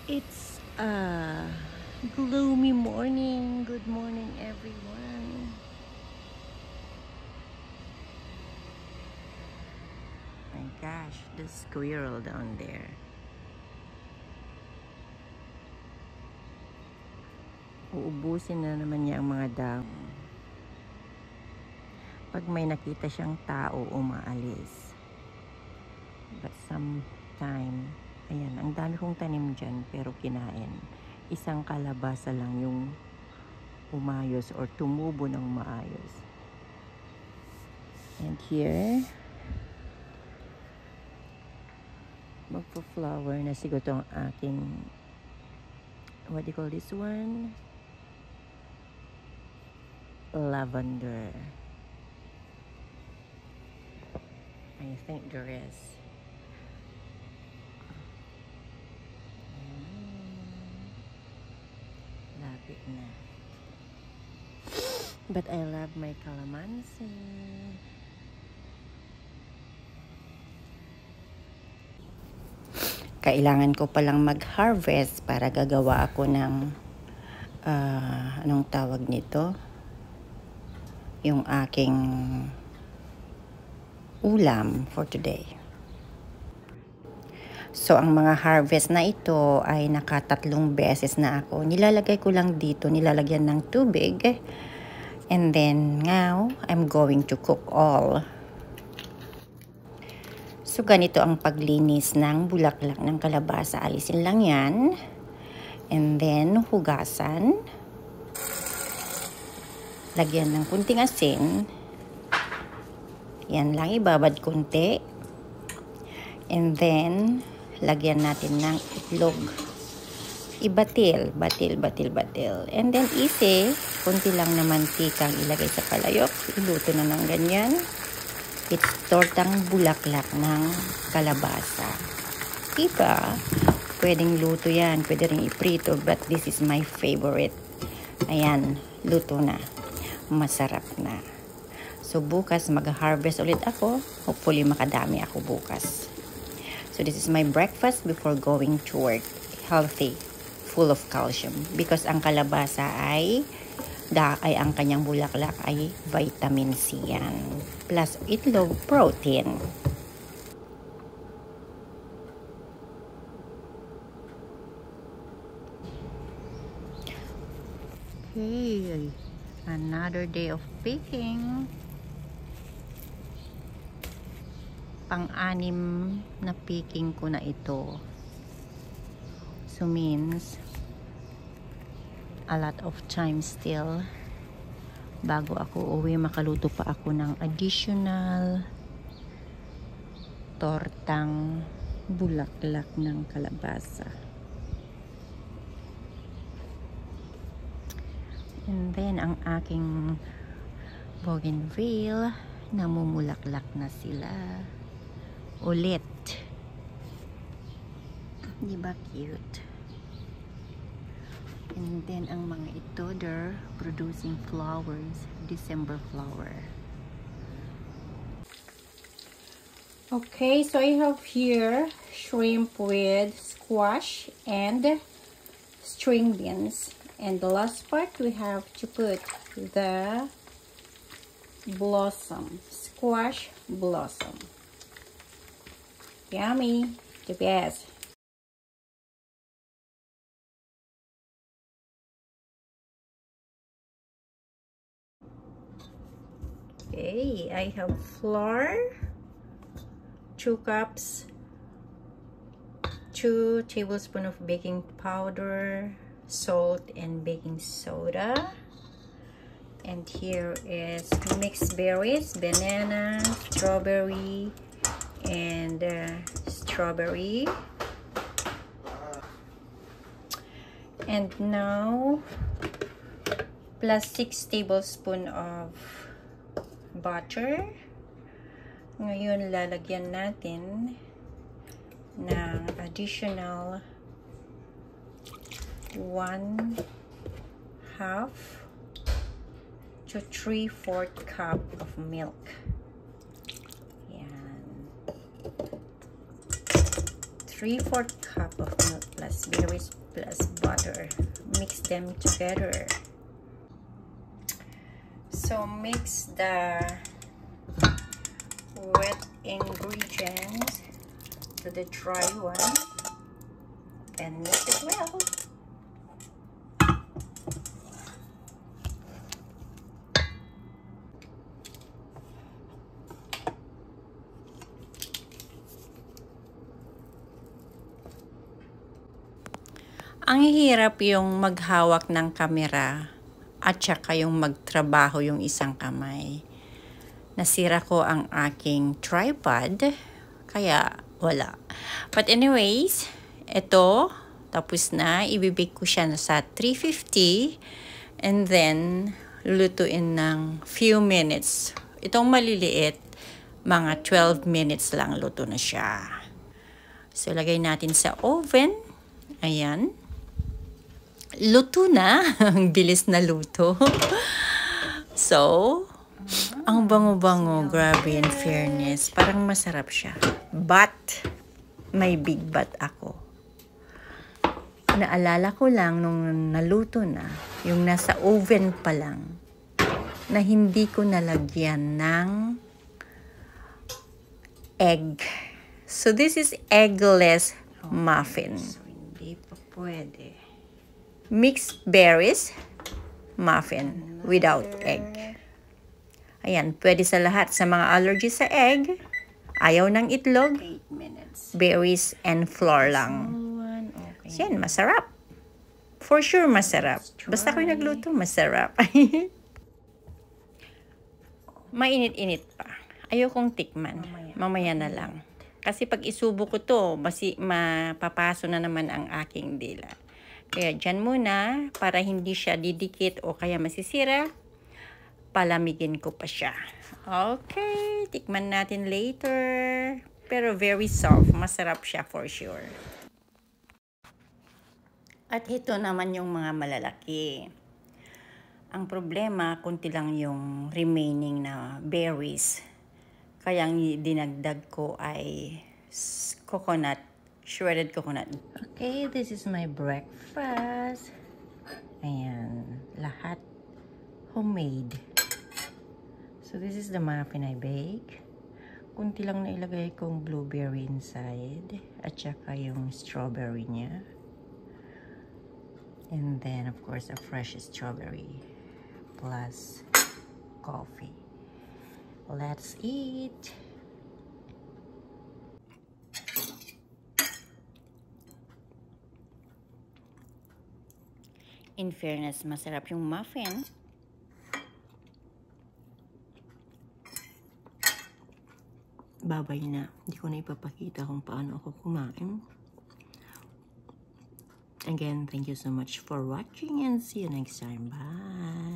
It's a gloomy morning. Good morning, everyone. My gosh, the squirrel down there. Uubusin na naman niya ang mga dahon. Pag may nakita siyang tao, umaalis. But sometime, ayan, ang dami kong tanim dyan pero kinain. Isang kalabasa lang yung umayos or tumubo ng maayos. And here, magpo-flower na siguro itong aking, what do you call this one? Lavender. I think there is. Lapit na. But I love my calamansi. Kailangan ko palang mag-harvest para gagawa ako ng anong tawag nito? Yung aking ulam for today. So, ang mga harvest na ito ay nakatatlong beses na ako. Nilalagay ko lang dito, nilalagyan ng tubig. And then, now, I'm going to cook all. So, ganito ang paglinis ng bulaklak ng kalabasa. Alisin lang yan. And then, hugasan. Lagyan ng kunting asin. Yan lang, ibabad kunti. And then, lagyan natin ng itlog. Ibatil, batil. And then, easy. Kunti lang na mantikang ilagay sa palayok. Iluto na ng ganyan. It's tortang bulaklak ng kalabasa. Diba? Pwedeng luto yan. Pwede rin iprito. But this is my favorite. Ayan, luto na. Masarap na. So, bukas mag-harvest ulit ako. Hopefully, makadami ako bukas. So, this is my breakfast before going to work. Healthy. Full of calcium. Because ang kalabasa ay ang kanyang bulaklak ay vitamin C yan. Plus, itlog, protein. Okay. Another day of picking. Pang-anim na picking ko na ito. So means a lot of time still bago ako uwi, makaluto pa ako ng additional tortang bulaklak ng kalabasa. And then, ang aking bougainville, namumulaklak na sila. Ulit. Diba cute? And then, ang mga ito, they're producing flowers. December flower. Okay, so I have here shrimp with squash and string beans. And the last part, we have to put the blossom, squash blossom. Yummy, the best. Okay, I have flour, 2 cups, 2 tablespoons of baking powder, salt and baking soda. And here is mixed berries, banana, strawberry, and strawberry. And now, plus 6 tablespoons of butter. Ngayon, lalagyan natin ng additional 1/2 to 3/4 cup of milk. Yan. 3/4 cup of milk plus berries plus butter. Mix them together. So mix the wet ingredients to the dry one and mix it well. Ang hirap yung maghawak ng kamera at saka yung magtrabaho yung isang kamay. Nasira ko ang aking tripod, kaya wala. But anyways, ito, tapos na. Ibibake ko siya sa 350 and then lulutuin ng few minutes. Itong maliliit, mga 12 minutes lang luto na siya. So, lagay natin sa oven. Ayan. Luto na. Ang bilis na luto. So, ang bango-bango. Grabe, in fairness. Parang masarap siya. But, may big but ako. Naalala ko lang nung naluto na, yung nasa oven pa lang, na hindi ko nalagyan ng egg. So, this is eggless muffin. So, hindi pa pwede. Mixed berries muffin without egg. Ayan, pwede sa lahat. Sa mga allergies sa egg, ayaw ng itlog, 8 minutes. Berries and flour lang. Okay. Yan, masarap. For sure, masarap. Basta ko nagluto, masarap. Mainit-init pa. Ayaw kong tikman. Mamaya na lang. Kasi pag isubo ko to, mapapaso na naman ang aking dila. Kaya dyan muna, para hindi siya didikit o kaya masisira, palamigin ko pa siya. Okay, tikman natin later. Pero very soft, masarap siya for sure. At ito naman yung mga malalaki. Ang problema, kunti lang yung remaining na berries. Kaya ang dinagdag ko ay coconut, shredded coconut. Okay, this is my breakfast. Ayan, lahat homemade. So this is the muffin I bake. Kunti lang na ilagay kong blueberry inside at saka yung strawberry niya. And then of course a fresh strawberry plus coffee. Let's eat. In fairness, masarap yung muffin. Babay na. Hindi ko na ipapakita kung paano ako kumain. Again, thank you so much for watching and see you next time. Bye!